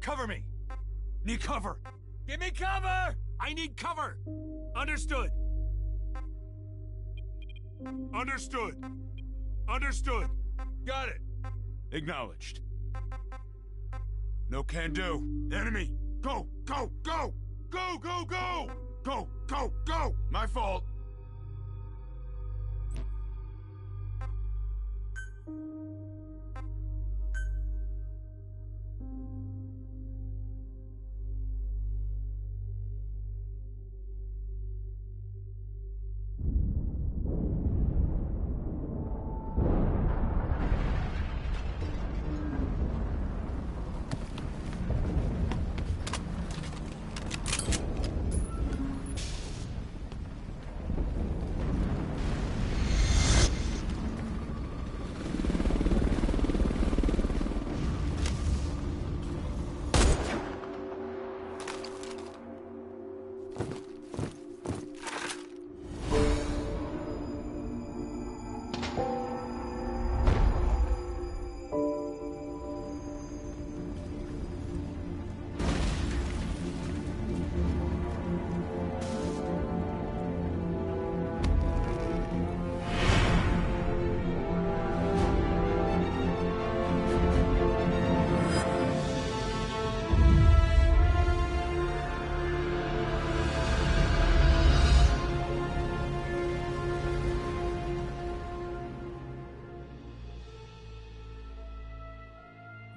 Cover me! Need cover! Give me cover! I need cover! Understood! Understood! Understood! Got it! Acknowledged. No can do. Enemy! Go! Go! Go! Go! Go! Go! Go! Go! Go! My fault!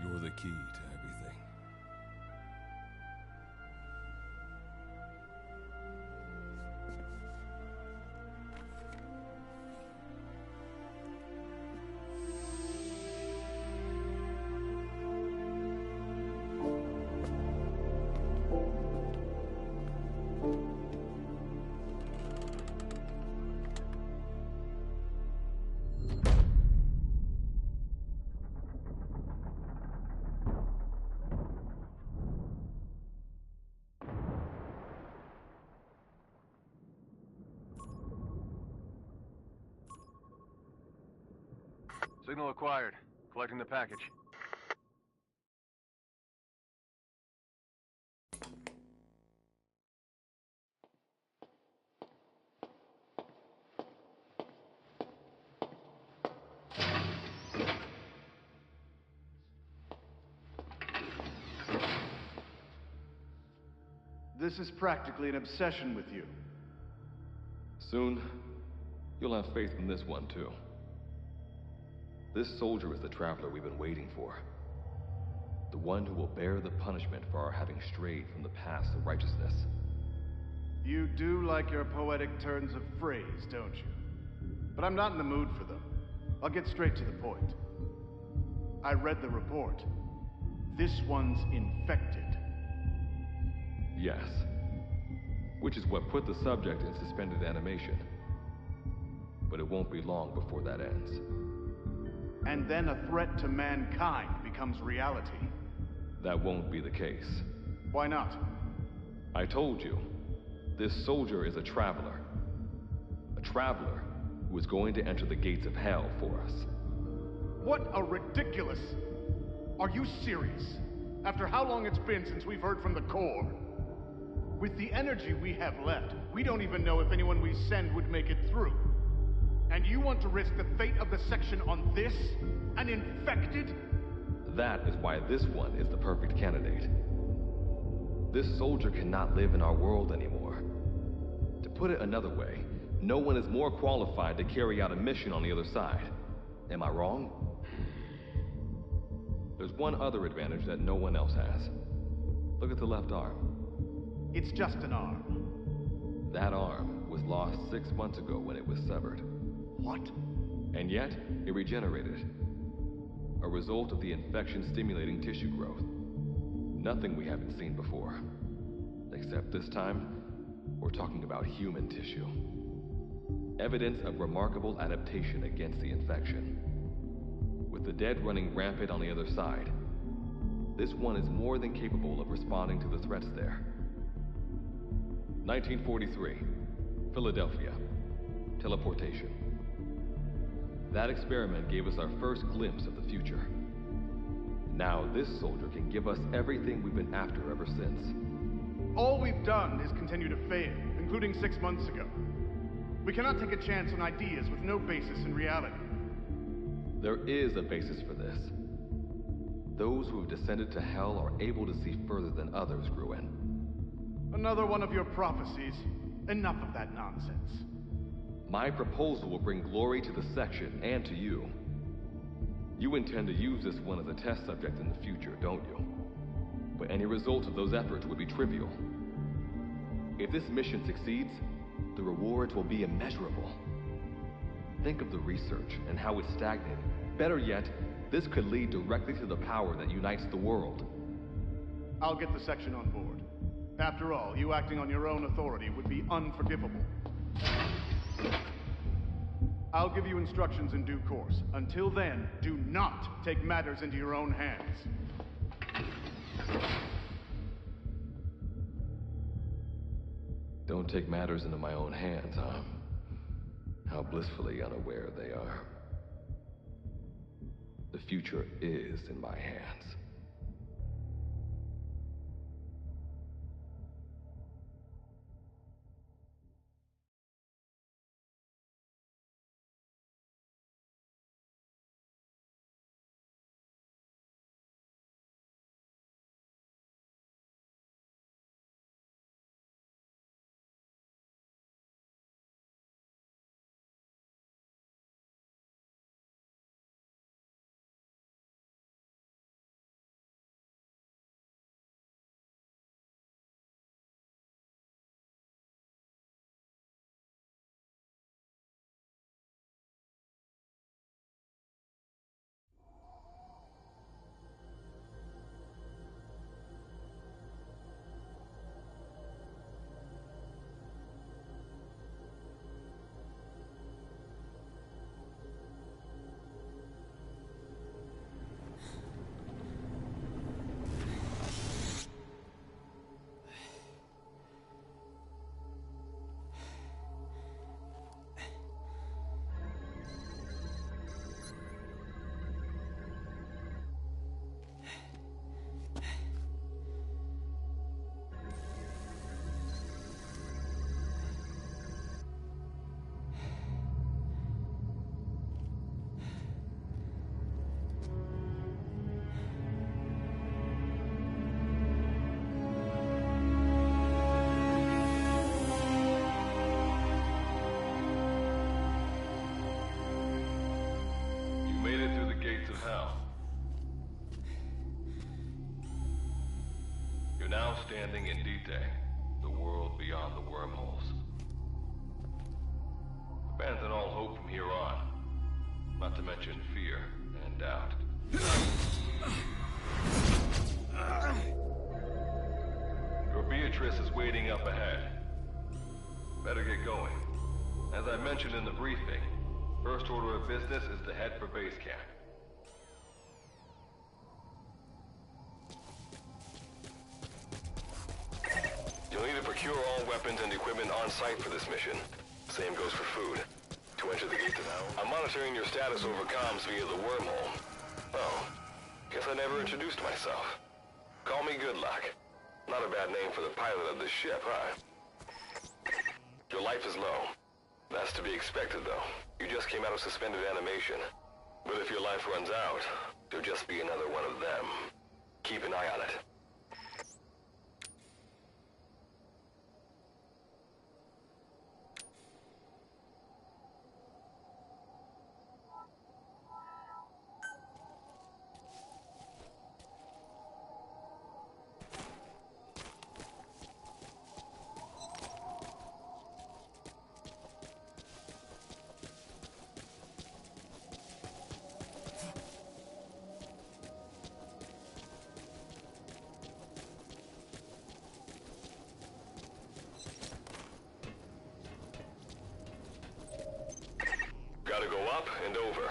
You're the key to everything. Signal acquired. Collecting the package. This is practically an obsession with you. Soon, you'll have faith in this one, too. This soldier is the traveler we've been waiting for. The one who will bear the punishment for our having strayed from the paths of righteousness. You do like your poetic turns of phrase, don't you? but I'm not in the mood for them. I'll get straight to the point. I read the report. This one's infected. Yes. Which is what put the subject in suspended animation. But it won't be long before that ends. And then a threat to mankind becomes reality. That won't be the case. Why not? I told you, this soldier is a traveler. A traveler who is going to enter the gates of hell for us. What a ridiculous... Are you serious? After how long it's been since we've heard from the Corps? With the energy we have left, we don't even know if anyone we send would make it through. And you want to risk the fate of the section on this? An infected? That is why this one is the perfect candidate. This soldier cannot live in our world anymore. To put it another way, no one is more qualified to carry out a mission on the other side. Am I wrong? There's one other advantage that no one else has. Look at the left arm. It's just an arm. That arm was lost 6 months ago when it was severed. What? And yet, it regenerated. A result of the infection-stimulating tissue growth. Nothing we haven't seen before. Except this time, we're talking about human tissue. Evidence of remarkable adaptation against the infection. With the dead running rampant on the other side, this one is more than capable of responding to the threats there. 1943, Philadelphia. Teleportation. That experiment gave us our first glimpse of the future. Now this soldier can give us everything we've been after ever since. All we've done is continue to fail, including 6 months ago. We cannot take a chance on ideas with no basis in reality. There is a basis for this. Those who have descended to hell are able to see further than others, Gruen. Another one of your prophecies. Enough of that nonsense. My proposal will bring glory to the section and to you. You intend to use this one as a test subject in the future, don't you? But any result of those efforts would be trivial. If this mission succeeds, the rewards will be immeasurable. Think of the research and how it's stagnant. Better yet, this could lead directly to the power that unites the world. I'll get the section on board. After all, you acting on your own authority would be unforgivable. I'll give you instructions in due course. Until then, do not take matters into your own hands. Don't take matters into my own hands, huh? How blissfully unaware they are. The future is in my hands. Now standing in Dite, the world beyond the wormholes. Abandon all hope from here waiting up ahead. Better get going. As I mentioned in the briefing, first order of business is to head for base camp. You'll need to procure all weapons and equipment on site for this mission. Same goes for food. To enter the gate now, I'm monitoring your status over comms via the wormhole. Oh, guess I never introduced myself. Call me Good Luck. Not a bad name for the pilot of this ship, huh? Your life is low. That's to be expected, though. You just came out of suspended animation. But if your life runs out, you'll just be another one of them. Keep an eye on it. Gotta go up and over.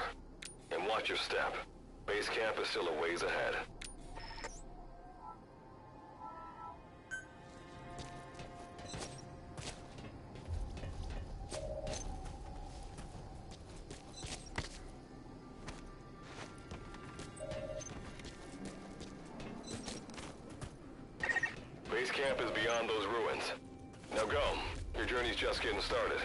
And watch your step. Base camp is still a ways ahead. Base camp is beyond those ruins. Now go. Your journey's just getting started.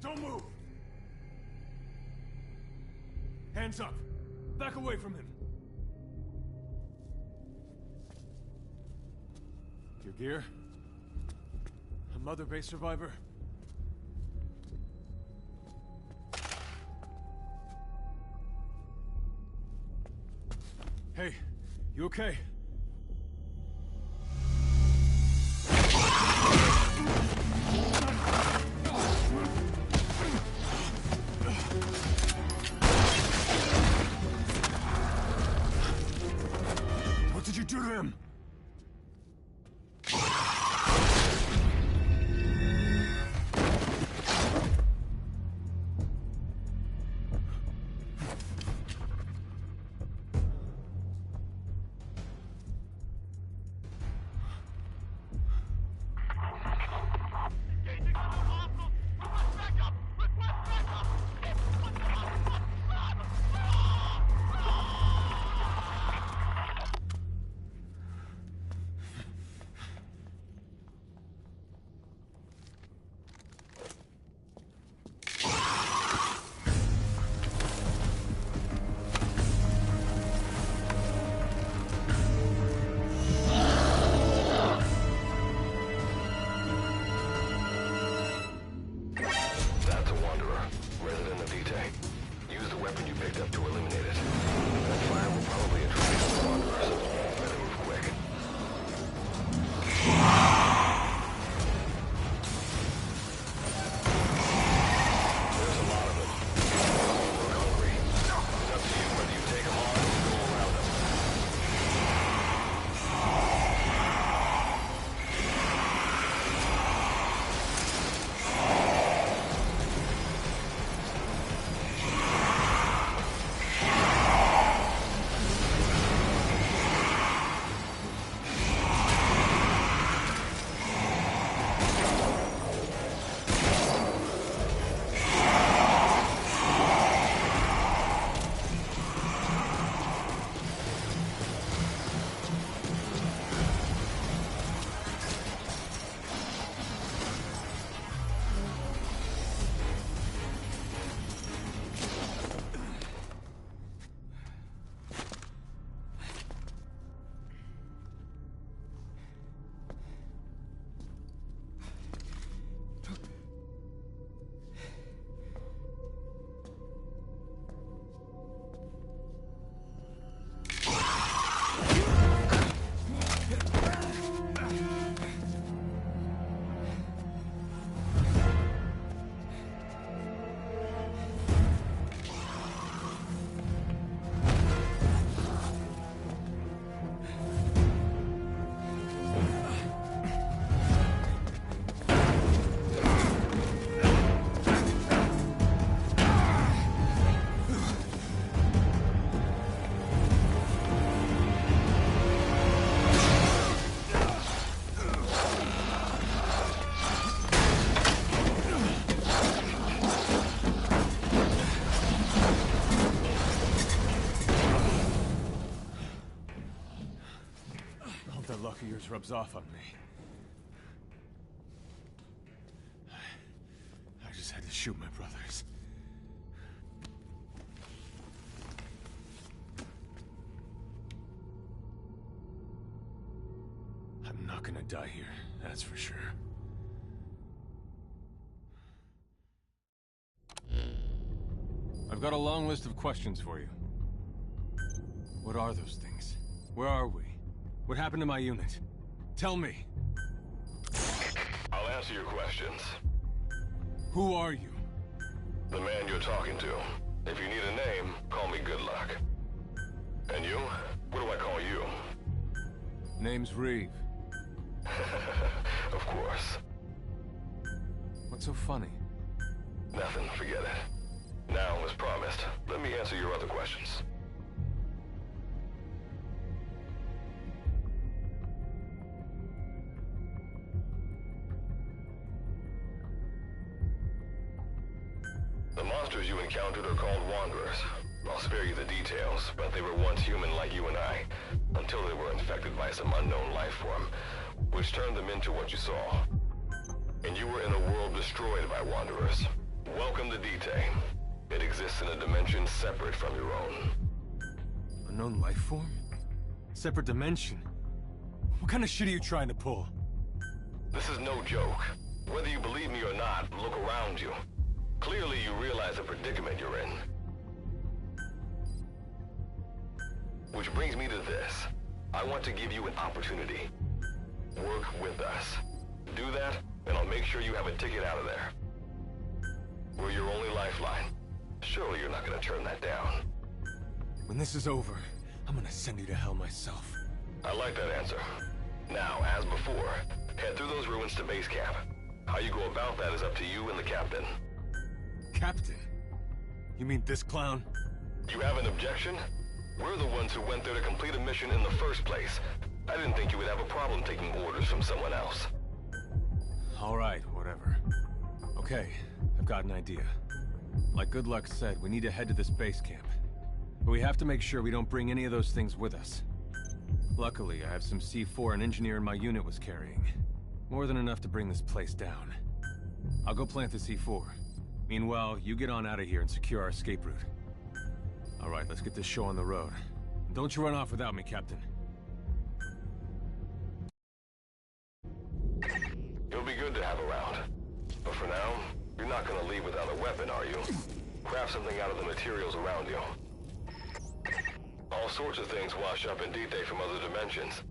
Don't move! Hands up! Back away from him! Your gear? A Mother Base survivor? Hey, you okay? What did you do to him? luck of yours rubs off on me. I just had to shoot my brothers. I'm not gonna die here, that's for sure. I've got a long list of questions for you. What are those things? Where are we? What happened to my unit? Tell me. I'll answer your questions. Who are you? The man you're talking to. If you need a name, call me Good Luck. And you? What do I call you? Name's Reeve. Of course. What's so funny? Nothing, forget it. Now, as promised, let me answer your other questions. The monsters you encountered are called Wanderers. I'll spare you the details, but they were once human like you and I, until they were infected by some unknown life form, which turned them into what you saw. And you were in a world destroyed by Wanderers. Welcome to D-Day. It exists in a dimension separate from your own. Unknown life form? Separate dimension? What kind of shit are you trying to pull? This is no joke. Whether you believe me or not, look around you. Clearly you realize the predicament you're in. Which brings me to this. I want to give you an opportunity. Work with us. Do that, and I'll make sure you have a ticket out of there. We're your only lifeline. Surely you're not gonna turn that down. When this is over, I'm gonna send you to hell myself. I like that answer. Now, as before, head through those ruins to base camp. How you go about that is up to you and the captain. Captain? You mean this clown? You have an objection? We're the ones who went there to complete a mission in the first place. I didn't think you would have a problem taking orders from someone else. All right, whatever. Okay, I've got an idea. Like Good Luck said, we need to head to this base camp. But we have to make sure we don't bring any of those things with us. Luckily, I have some C4 an engineer in my unit was carrying. More than enough to bring this place down. I'll go plant the C4. Meanwhile, you get on out of here and secure our escape route. All right, let's get this show on the road. Don't you run off without me, Captain. You'll be good to have around. But for now, you're not gonna leave without a weapon, are you? Craft something out of the materials around you. All sorts of things wash up in D-Day from other dimensions.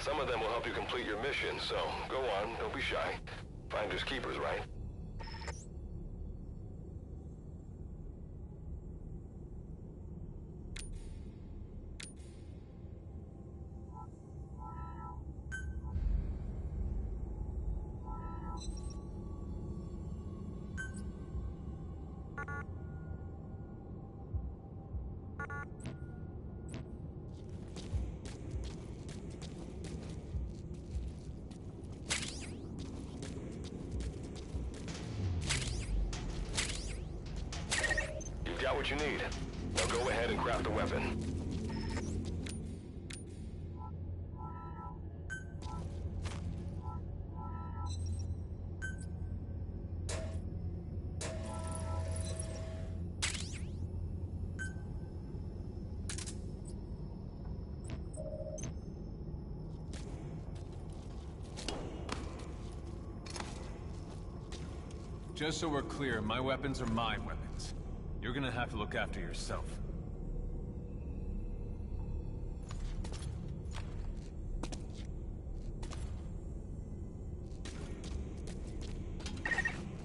Some of them will help you complete your mission, so go on, don't be shy. Finders keepers, right? Got what you need. Now go ahead and craft a weapon. Just so we're clear, my weapons are my weapons. You're gonna have to look after yourself.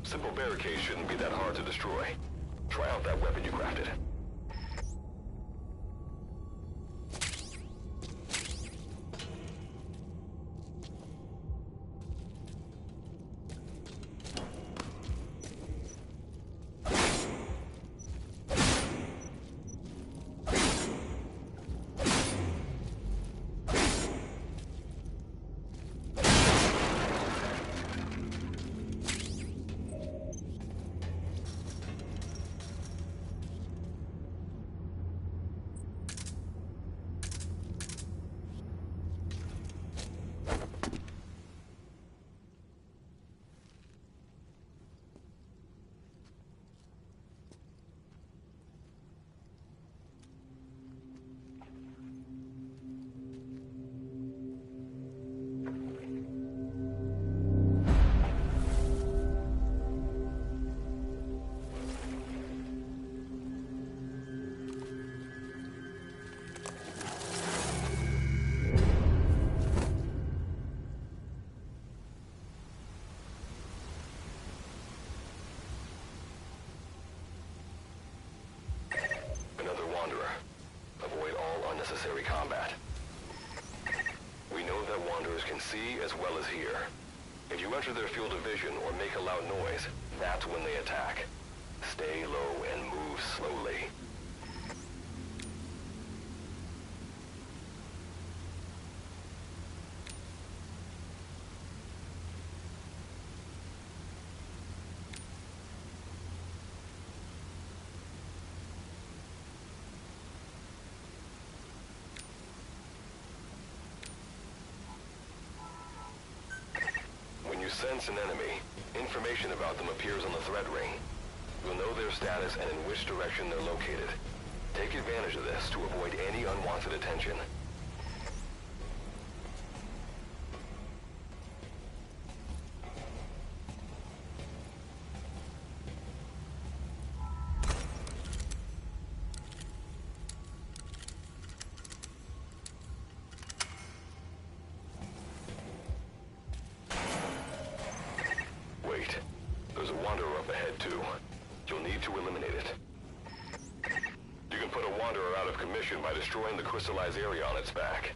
Simple barricades shouldn't be that hard to destroy. Try out that weapon you crafted. unnecessary combat. We know that Wanderers can see as well as hear. If you enter their field of vision or make a loud noise, that's when they attack. Stay low and move slowly. When you sense an enemy, information about them appears on the threat ring. You'll know their status and in which direction they're located. Take advantage of this to avoid any unwanted attention. Wait. There's a Wanderer up ahead, too. You'll need to eliminate it. You can put a Wanderer out of commission by destroying the crystallized area on its back.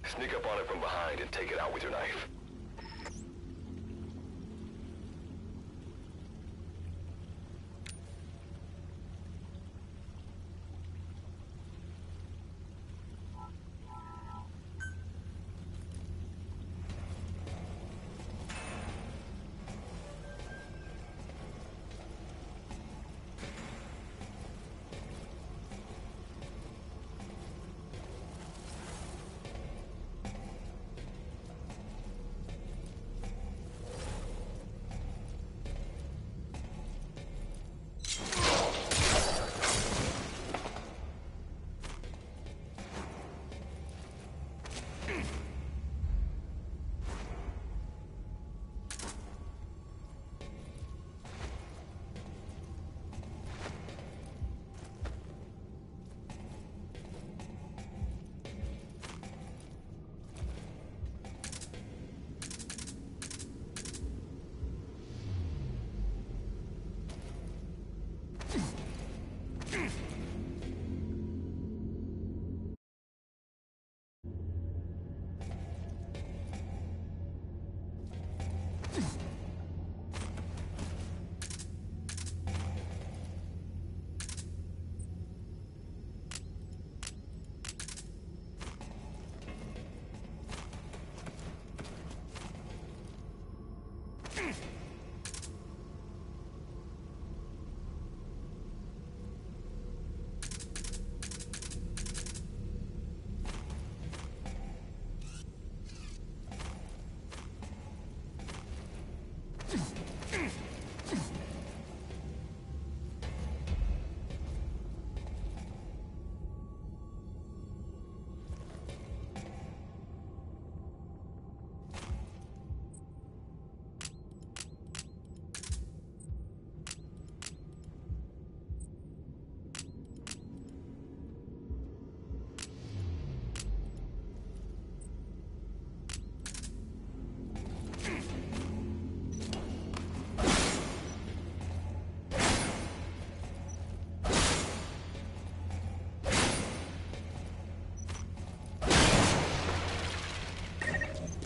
Sneak up on it from behind and take it out with your knife.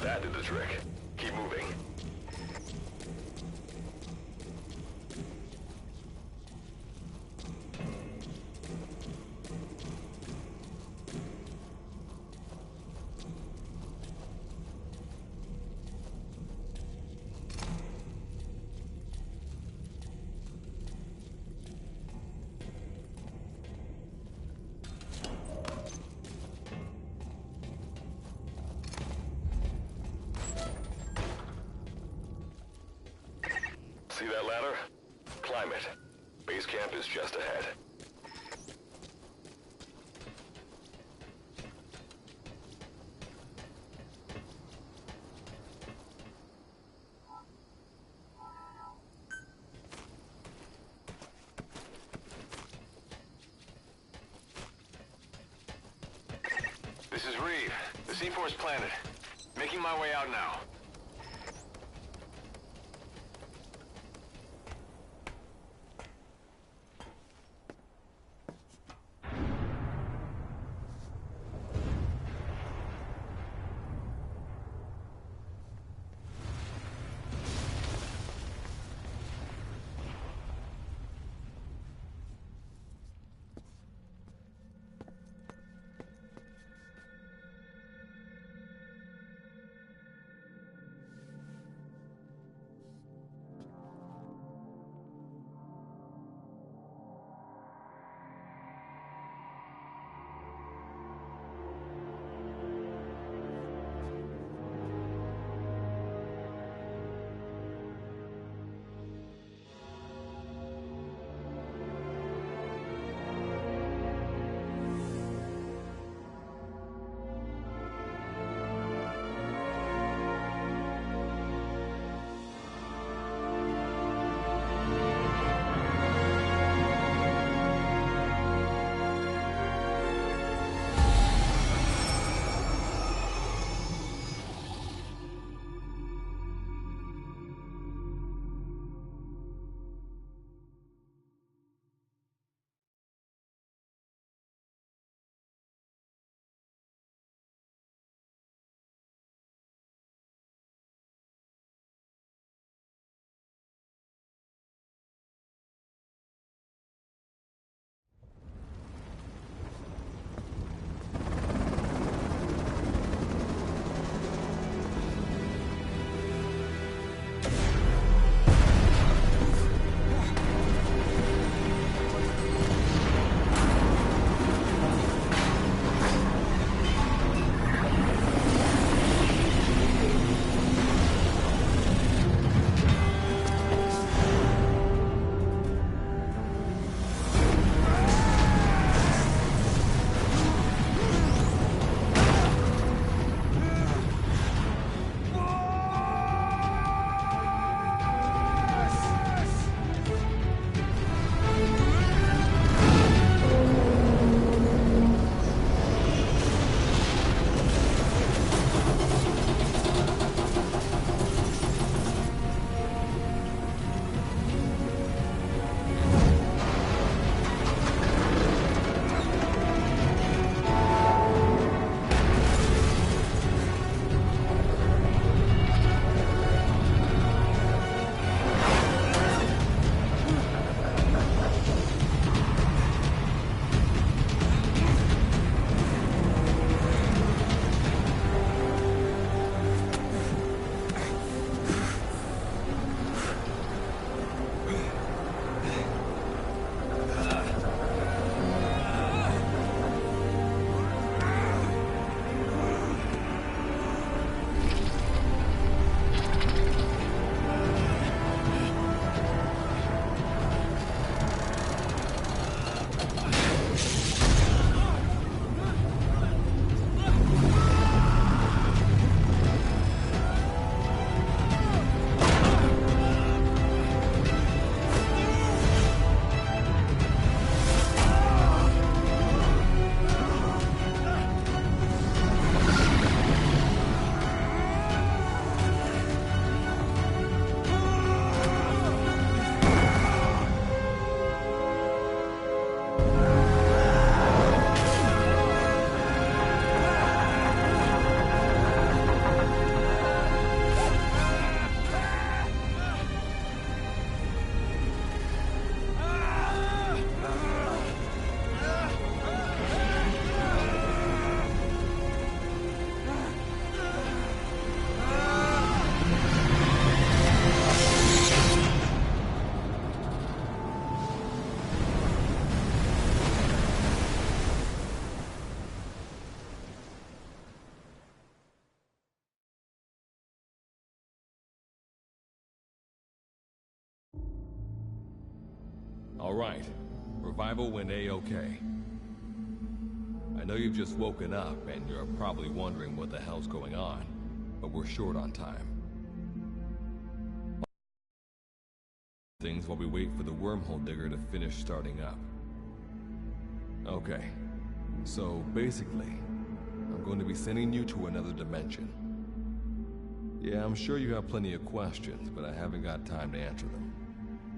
That did the trick. Keep moving. See that ladder? Climb it. Base camp is just ahead. This is Reeve. The C4's planted. Making my way out now. All right. Revival went A-okay. I know you've just woken up and you're probably wondering what the hell's going on, but we're short on time. Things while we wait for the wormhole digger to finish starting up. Okay, so basically, I'm going to be sending you to another dimension. Yeah, I'm sure you have plenty of questions, but I haven't got time to answer them.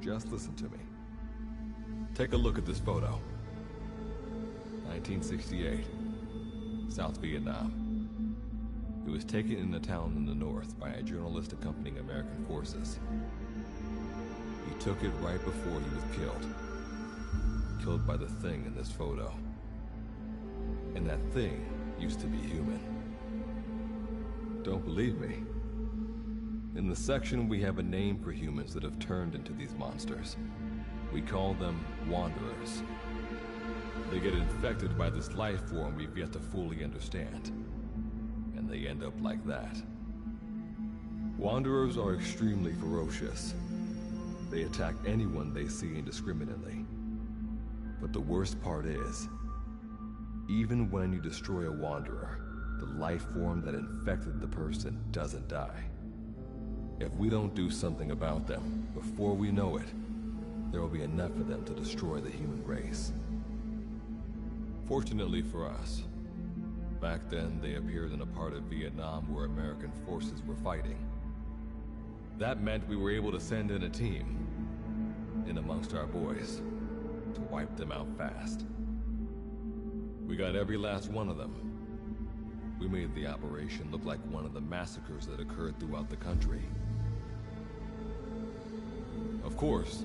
Just listen to me. Take a look at this photo. 1968, South Vietnam. It was taken in a town in the north by a journalist accompanying American forces. He took it right before he was killed. Killed by the thing in this photo. And that thing used to be human. Don't believe me? In the section, we have a name for humans that have turned into these monsters. We call them Wanderers. They get infected by this life form we've yet to fully understand. And they end up like that. Wanderers are extremely ferocious. They attack anyone they see indiscriminately. But the worst part is, even when you destroy a Wanderer, the life form that infected the person doesn't die. If we don't do something about them, before we know it, there will be enough of them to destroy the human race. Fortunately for us, back then they appeared in a part of Vietnam where American forces were fighting. That meant we were able to send in a team, in amongst our boys, to wipe them out fast. We got every last one of them. We made the operation look like one of the massacres that occurred throughout the country. Of course,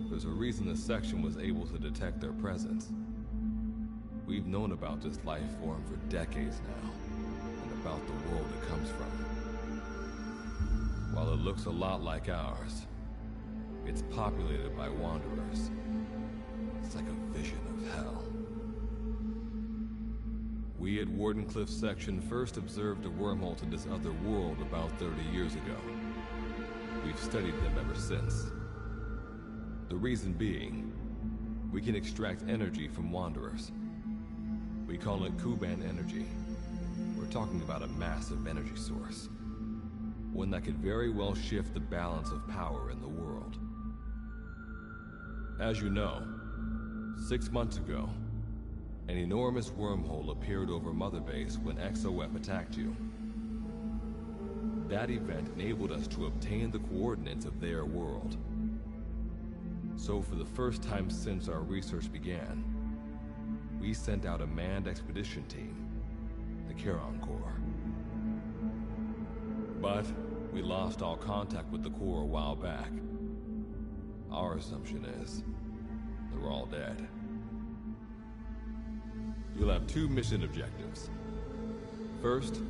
there's a reason the section was able to detect their presence. We've known about this life form for decades now, and about the world it comes from. While it looks a lot like ours, it's populated by Wanderers. It's like a vision of hell. We at Wardenclyffe section first observed a wormhole to this other world about 30 years ago. We've studied them ever since. The reason being, we can extract energy from Wanderers. We call it Kuban energy. We're talking about a massive energy source. One that could very well shift the balance of power in the world. As you know, 6 months ago, an enormous wormhole appeared over Mother Base when XOF attacked you. That event enabled us to obtain the coordinates of their world. So for the first time since our research began, we sent out a manned expedition team, the Charon Corps. But we lost all contact with the Corps a while back. Our assumption is, they're all dead. You'll have 2 mission objectives. First,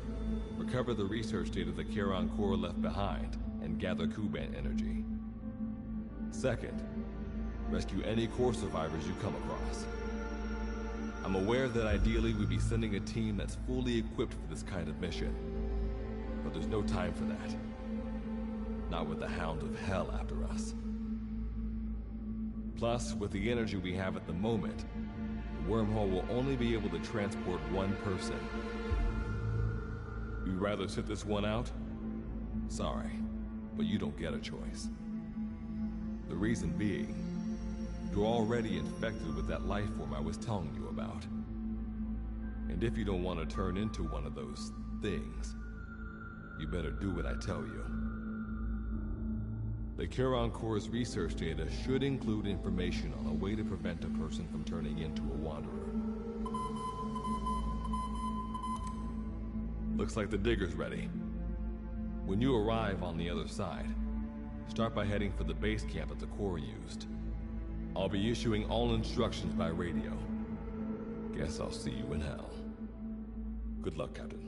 recover the research data the Charon Corps left behind and gather Kuban energy. Second, rescue any Corps survivors you come across. I'm aware that ideally we'd be sending a team that's fully equipped for this kind of mission. But there's no time for that. Not with the Hound of Hell after us. Plus, with the energy we have at the moment, the wormhole will only be able to transport one person. You'd rather sit this one out? Sorry, but you don't get a choice. The reason being, you're already infected with that life form I was telling you about. And if you don't want to turn into one of those things, you better do what I tell you. The Charon Corps' research data should include information on a way to prevent a person from turning into a Wanderer. Looks like the digger's ready. When you arrive on the other side, start by heading for the base camp that the Corps used. I'll be issuing all instructions by radio. Guess I'll see you in hell. Good luck, Captain.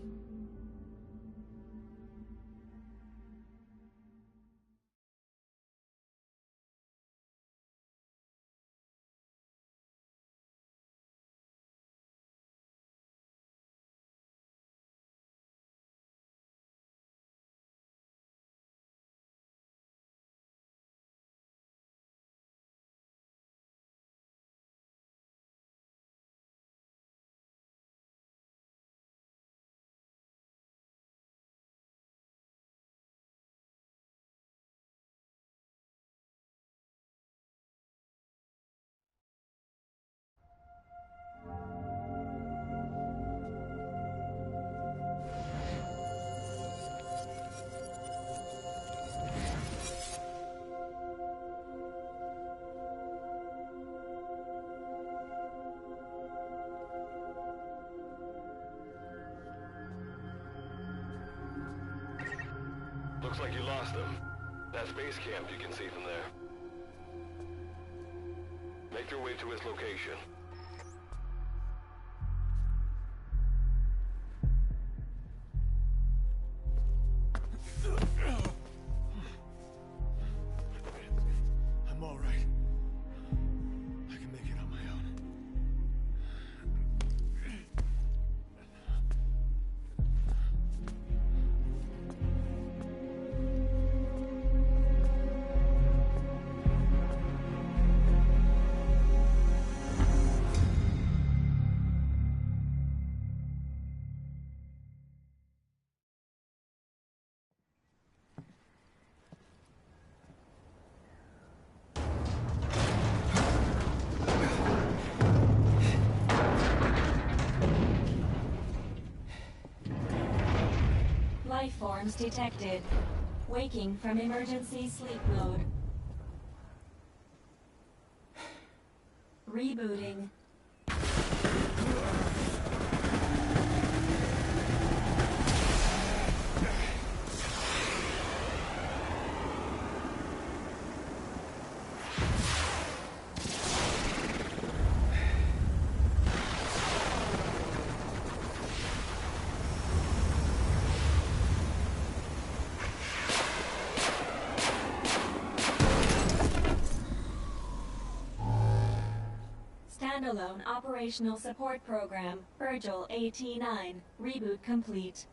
Looks like you lost them. That's base camp you can see from there. Make your way to its location. I'm all right. I can make it on my own. Life forms detected. Waking from emergency sleep mode. Rebooting. Standalone Operational Support Program, Virgil AT-9, reboot complete.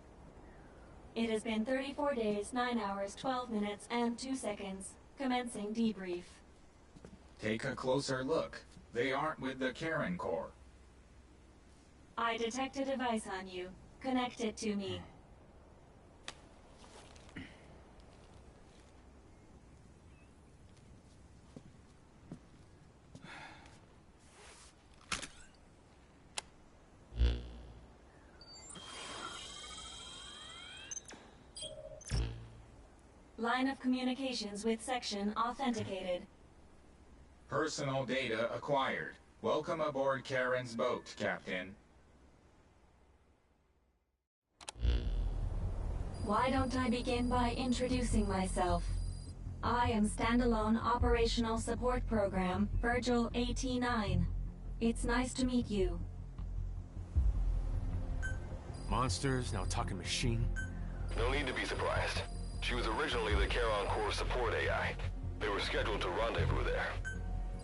It has been 34 days, 9 hours, 12 minutes, and 2 seconds. Commencing debrief. Take a closer look. They aren't with the Karen Corps. I detect a device on you. Connect it to me. Line of communications with section authenticated. Personal data acquired. Welcome aboard Karen's boat, Captain. Why don't I begin by introducing myself? I am Standalone Operational Support Program, Virgil AT-9. It's nice to meet you. Monsters, now talking machine. No need to be surprised. She was originally the Charon Corps support AI. They were scheduled to rendezvous there.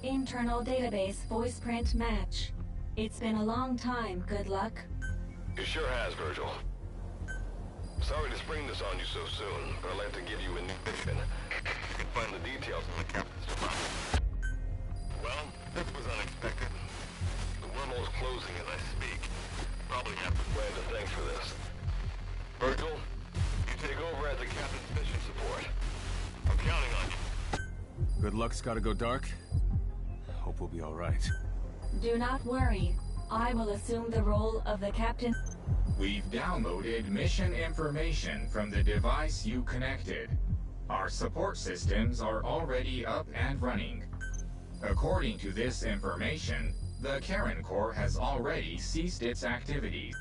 Internal database voice print match. It's been a long time, good luck. It sure has, Virgil. Sorry to spring this on you so soon, but I'd like to give you a new mission. You can find the details in the captain's department. Well, this was unexpected. The wormhole's closing as I speak. Probably have to plan to thanks for this. Virgil, you take over as the captain's mission support. I'm counting on you. Good luck's gotta go dark. Hope we'll be all right. Do not worry. I will assume the role of the captain. We've downloaded mission information from the device you connected. Our support systems are already up and running. According to this information, the Karen Corps has already ceased its activities.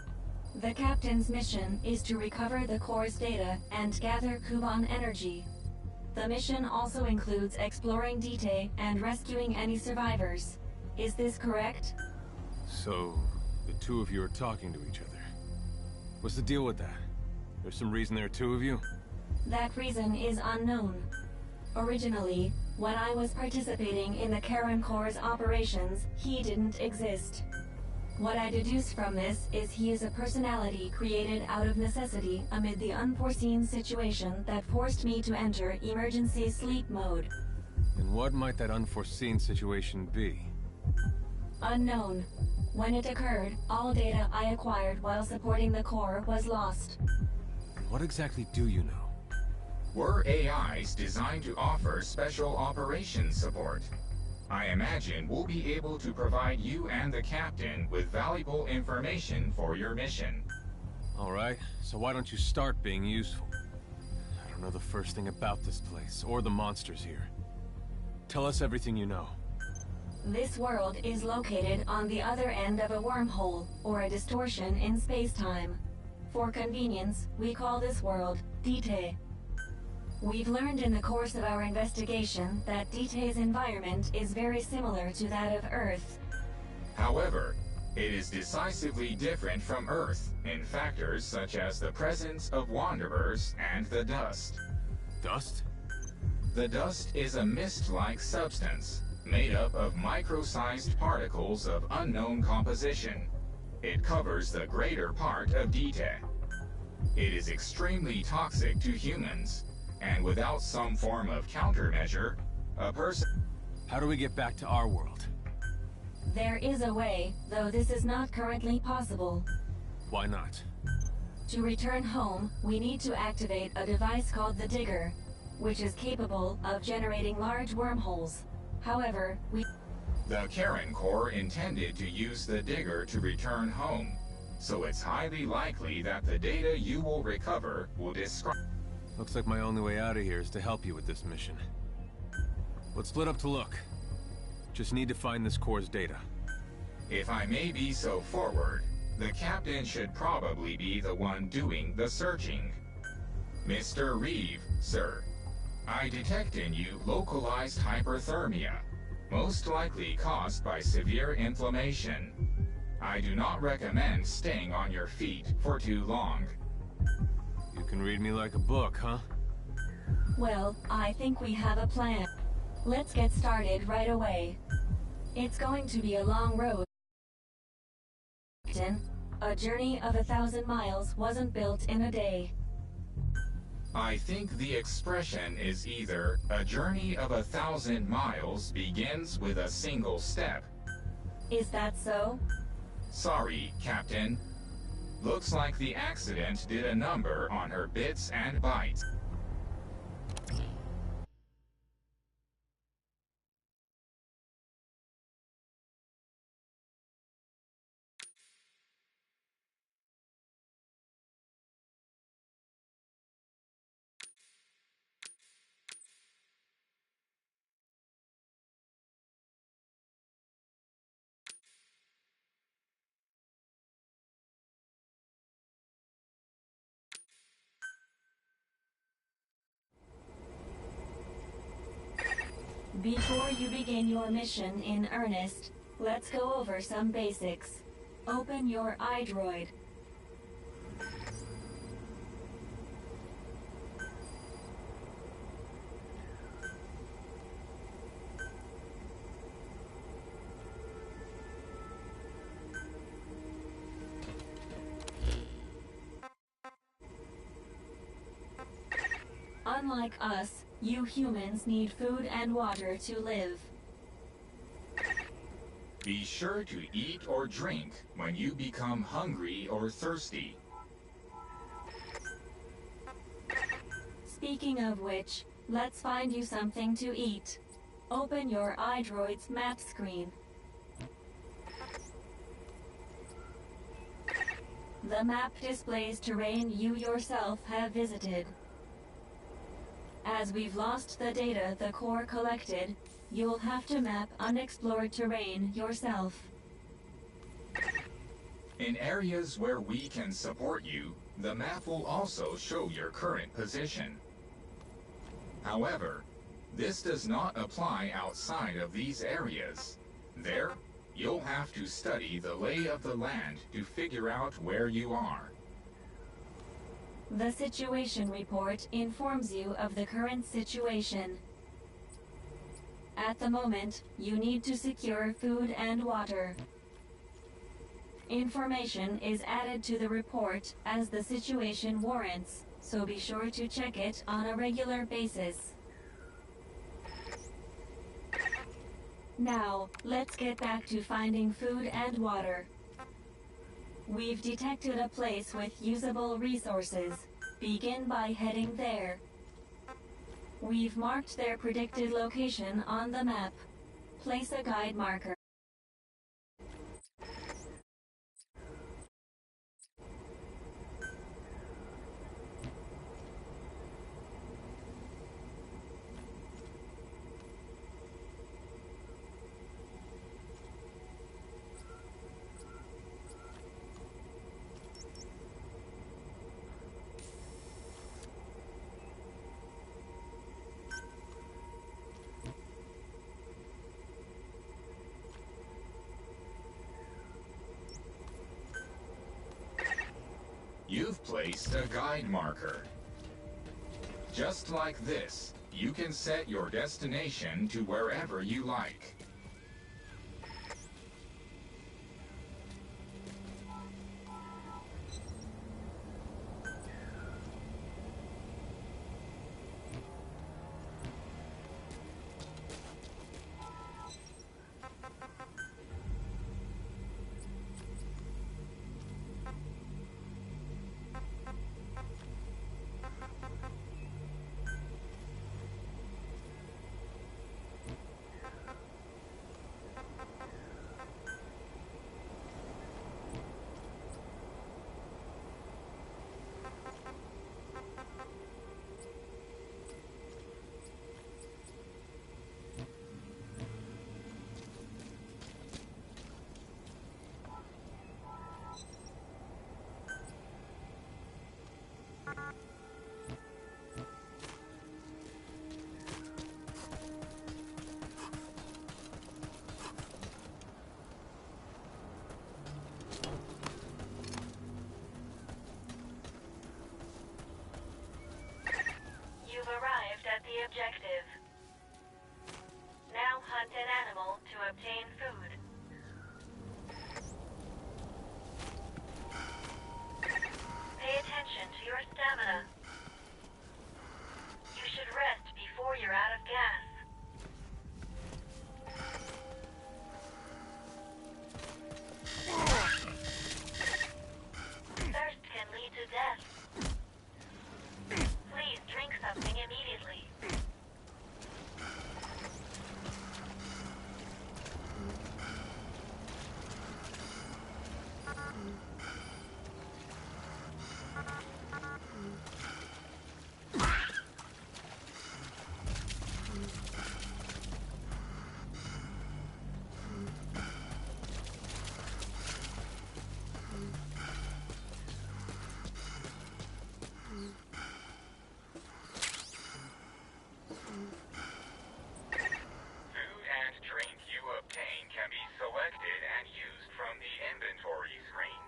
The captain's mission is to recover the Corps' data and gather Kuban energy. The mission also includes exploring Dite and rescuing any survivors. Is this correct? So, the two of you are talking to each other. What's the deal with that? There's some reason there are two of you? That reason is unknown. Originally, when I was participating in the Karen Corps' operations, he didn't exist. What I deduce from this is he is a personality created out of necessity amid the unforeseen situation that forced me to enter emergency sleep mode. And what might that unforeseen situation be? Unknown. When it occurred, all data I acquired while supporting the Corps was lost. What exactly do you know? We're AIs designed to offer special operations support. I imagine we'll be able to provide you and the captain with valuable information for your mission. All right, so why don't you start being useful? I don't know the first thing about this place, or the monsters here. Tell us everything you know. This world is located on the other end of a wormhole, or a distortion in space-time. For convenience, we call this world Dite. We've learned in the course of our investigation that Dite's environment is very similar to that of Earth. However, it is decisively different from Earth in factors such as the presence of wanderers and the dust. Dust? The dust is a mist-like substance made up of micro-sized particles of unknown composition. It covers the greater part of Dite. It is extremely toxic to humans, and without some form of countermeasure, a person... How do we get back to our world? There is a way, though this is not currently possible. Why not? To return home, we need to activate a device called the Digger, which is capable of generating large wormholes. However, The Karen Corps intended to use the Digger to return home, so it's highly likely that the data you will recover will describe... Looks like my only way out of here is to help you with this mission. Let's split up to look. Just need to find this Corps' data. If I may be so forward, the captain should probably be the one doing the searching. Mr. Reeve, sir, I detect in you localized hyperthermia, most likely caused by severe inflammation. I do not recommend staying on your feet for too long. You can read me like a book, huh? well, I think we have a plan. Let's get started right away. It's going to be a long road. Captain, a journey of 1,000 miles wasn't built in a day. I think the expression is either a journey of 1,000 miles begins with a single step. Is that so? Sorry, Captain. Looks like the accident did a number on her bits and bytes. Before you begin your mission in earnest, let's go over some basics. Open your iDroid. Unlike us, you humans need food and water to live. Be sure to eat or drink when you become hungry or thirsty. Speaking of which, let's find you something to eat. Open your iDroid's map screen. The map displays terrain you yourself have visited. As we've lost the data the Corps collected, you'll have to map unexplored terrain yourself. In areas where we can support you, the map will also show your current position. However, this does not apply outside of these areas. There, you'll have to study the lay of the land to figure out where you are. The situation report informs you of the current situation. At the moment, you need to secure food and water. Information is added to the report as the situation warrants, so be sure to check it on a regular basis. Now, let's get back to finding food and water. We've detected a place with usable resources. Begin by heading there. We've marked their predicted location on the map. Place a guide marker. You've placed a guide marker. Just like this, you can set your destination to wherever you like. You've arrived at the objective. Now hunt an animal to obtain food. Pay attention to your stamina. You should rest before you're out of gas. Thirst can lead to death. Please drink something immediately. Food and drink you obtain can be selected and used from the inventory screen.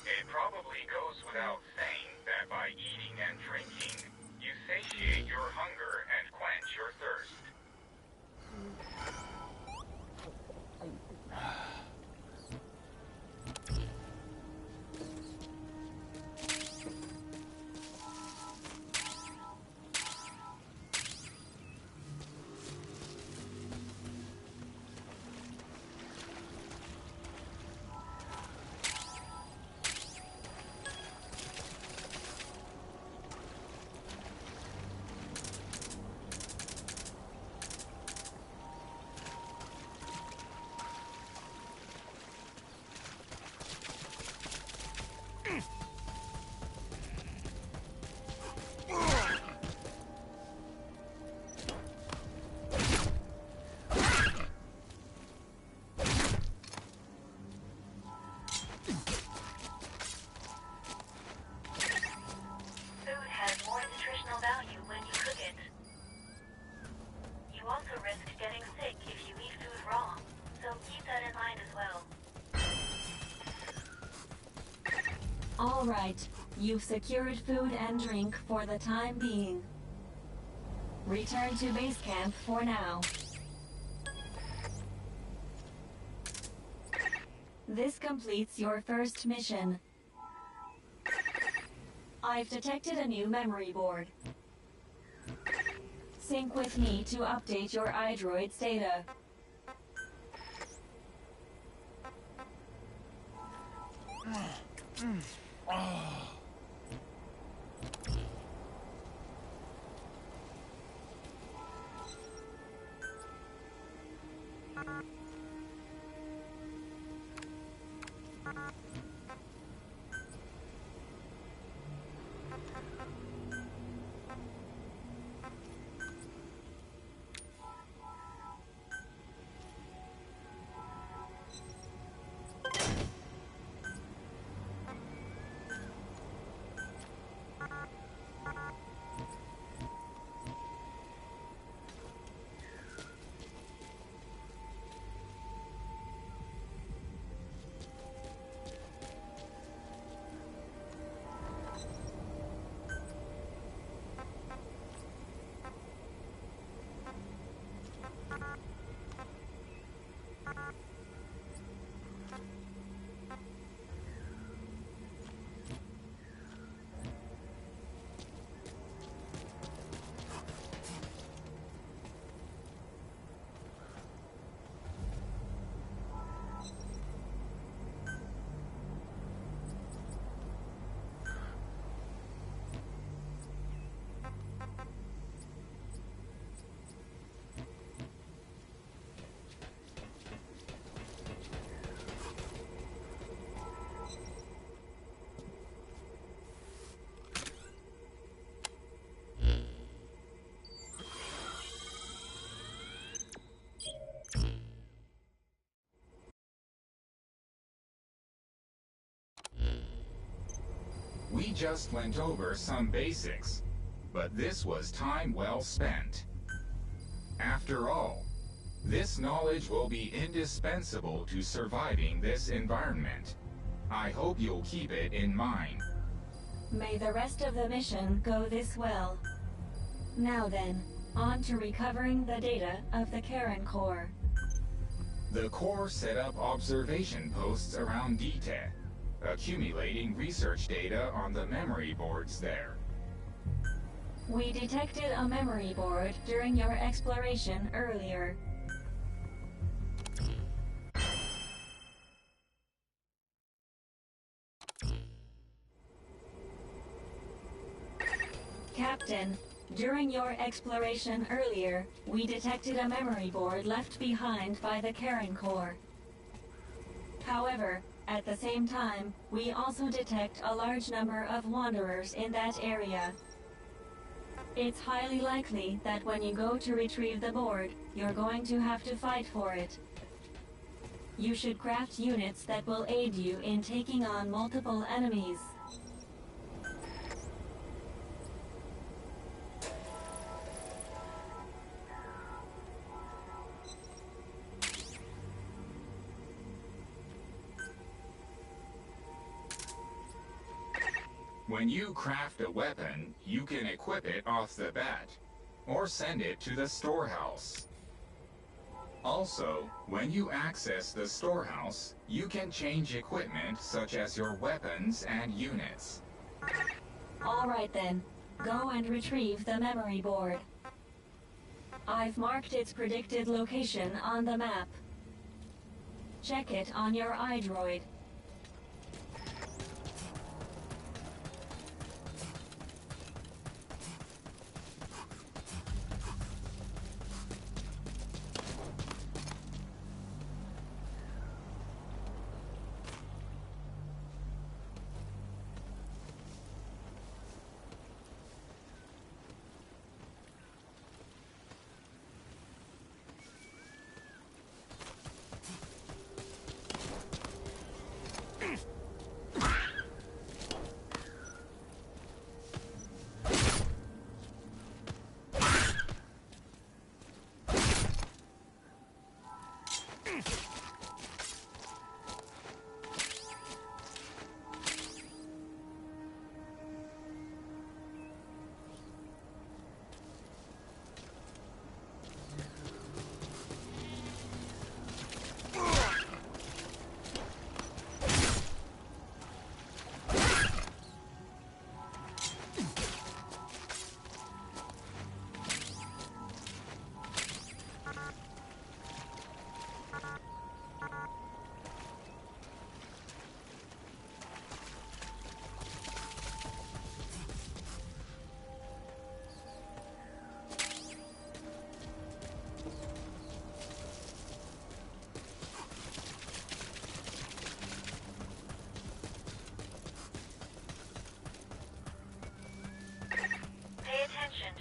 It probably goes without saying that by eating and drinking, you satiate your hunger and quench your thirst. Food has more nutritional value when you cook it. You also risk getting sick if you eat food raw, so keep that in mind as well. All right, you've secured food and drink for the time being. Return to base camp for now. This completes your first mission. I've detected a new memory board. Sync with me to update your iDroid's data. We just went over some basics, but this was time well spent. After all, this knowledge will be indispensable to surviving this environment. I hope you'll keep it in mind. May the rest of the mission go this well. Now then, on to recovering the data of the Karen Core. The Core set up observation posts around DTED, accumulating research data on the memory boards there. We detected a memory board during your exploration earlier. Captain, during your exploration earlier, we detected a memory board left behind by the Karen Core. However, at the same time, we also detect a large number of wanderers in that area. It's highly likely that when you go to retrieve the board, you're going to have to fight for it. You should craft units that will aid you in taking on multiple enemies. When you craft a weapon, you can equip it off the bat, or send it to the storehouse. Also, when you access the storehouse, you can change equipment such as your weapons and units. All right then, go and retrieve the memory board. I've marked its predicted location on the map. Check it on your iDroid.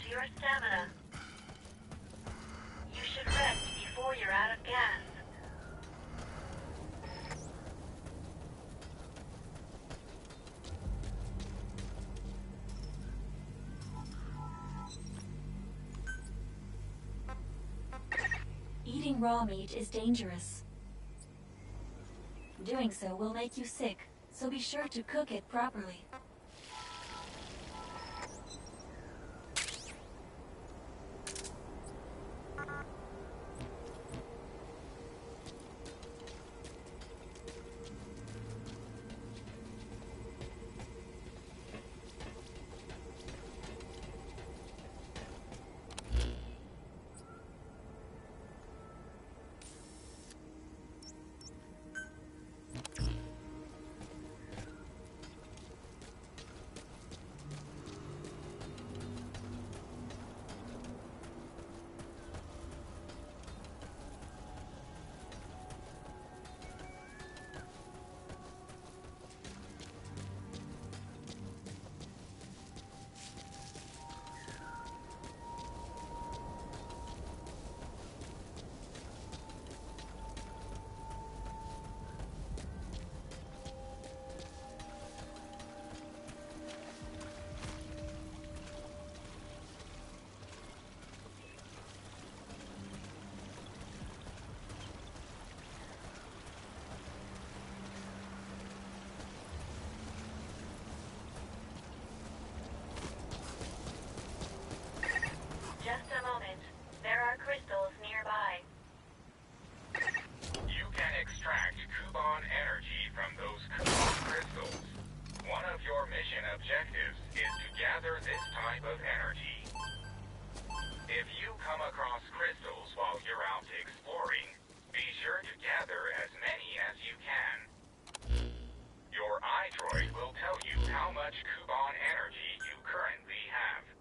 To your stamina. You should rest before you're out of gas. Eating raw meat is dangerous. Doing so will make you sick, so be sure to cook it properly. your mission objectives is to gather this type of energy. If you come across crystals while you're out exploring, be sure to gather as many as you can. Your iDroid will tell you how much Kuban energy you currently have.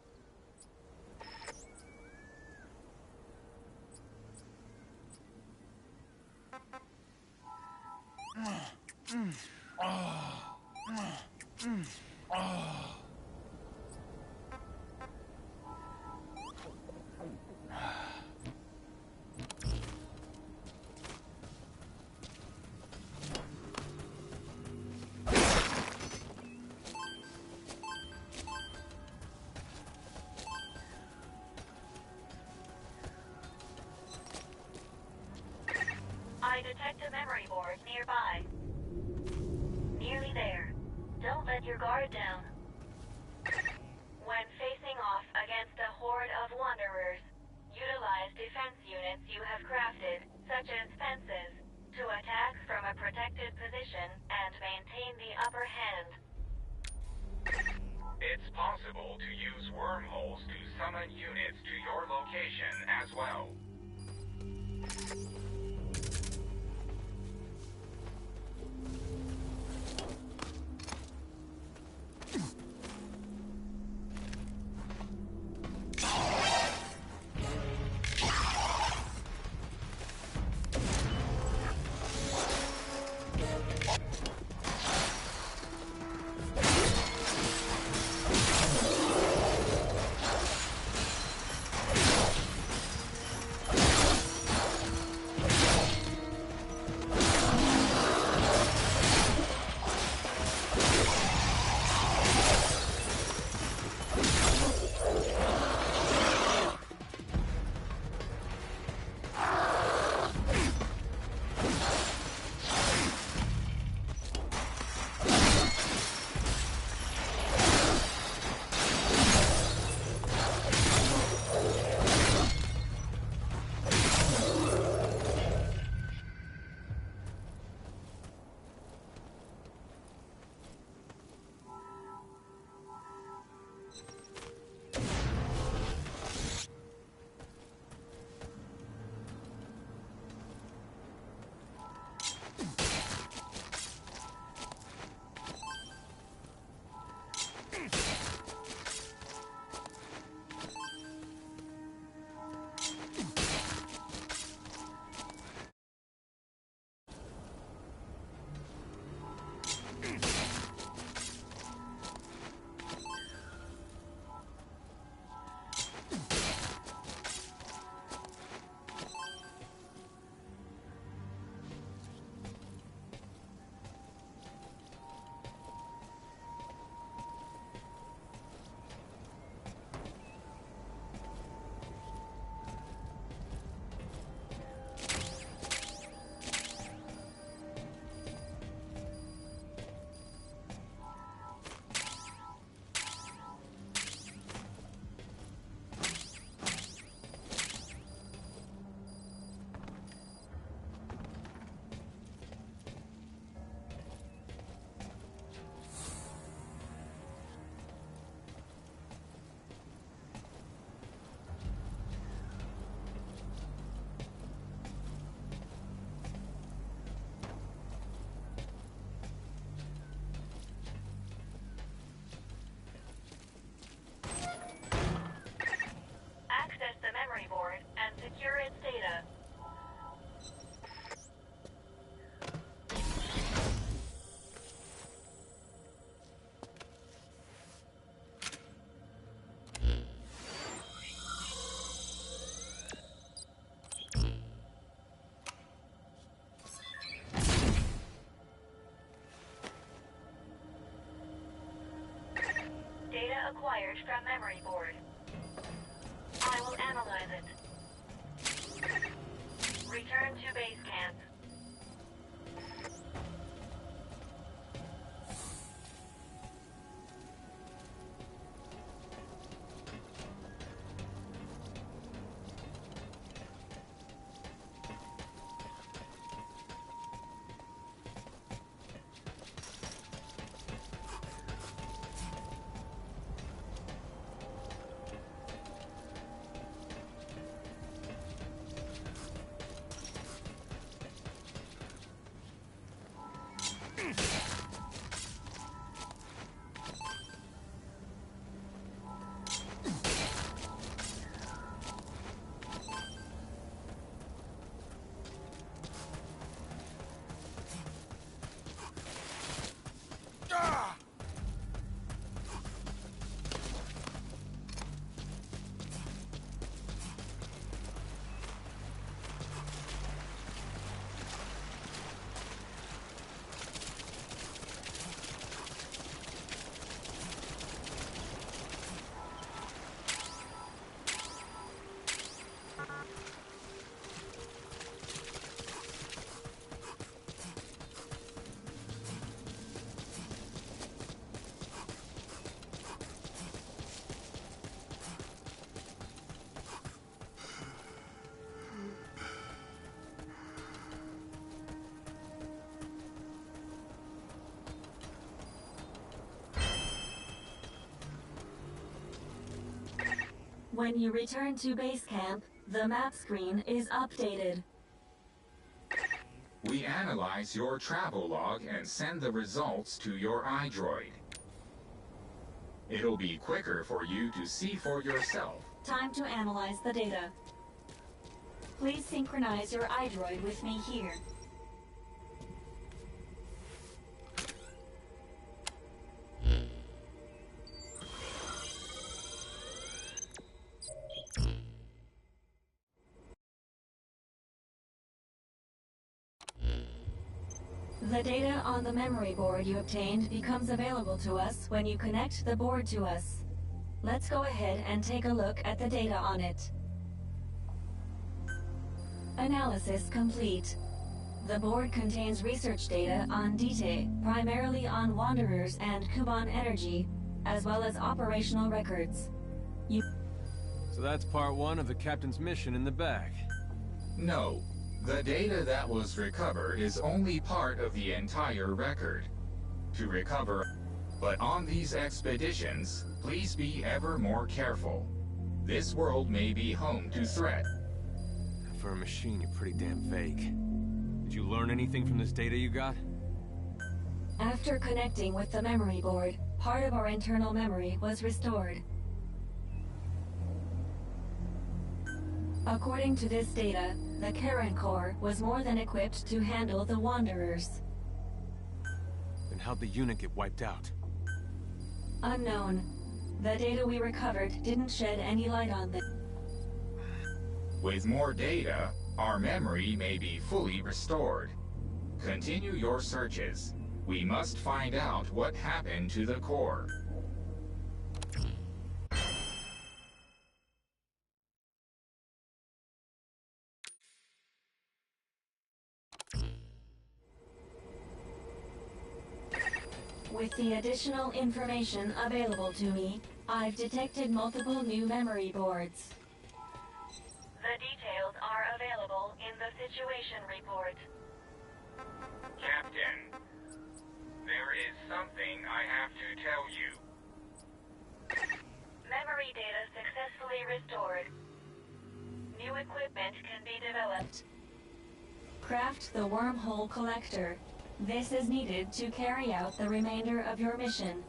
I detect a memory board nearby. Nearly there. Don't let your guard down. When facing off against a horde of wanderers, utilize defense units you have crafted, such as fences, to attack from a protected position and maintain the upper hand. It's possible to use wormholes to summon units to your location as well. acquired from memory board. I will analyze it. Return to base camp. When you return to base camp, the map screen is updated. We analyze your travel log and send the results to your iDroid. It'll be quicker for you to see for yourself. Time to analyze the data. Please synchronize your iDroid with me here. The data on the memory board you obtained becomes available to us when you connect the board to us. Let's go ahead and take a look at the data on it. Analysis complete. The board contains research data on Dite, primarily on Wanderers and Kuban Energy, as well as operational records. So that's part one of the captain's mission in the bag. No. The data that was recovered is only part of the entire record. To recover, but on these expeditions, please be ever more careful. This world may be home to threat. For a machine, you're pretty damn vague. Did you learn anything from this data you got? After connecting with the memory board, part of our internal memory was restored. According to this data, the Karen Corps was more than equipped to handle the Wanderers. Then how'd the unit get wiped out? Unknown. The data we recovered didn't shed any light on this. With more data, our memory may be fully restored. Continue your searches. We must find out what happened to the Corps. With the additional information available to me, I've detected multiple new memory boards. The details are available in the situation report. Captain, there is something I have to tell you. Memory data successfully restored. New equipment can be developed. Craft the wormhole collector. This is needed to carry out the remainder of your mission.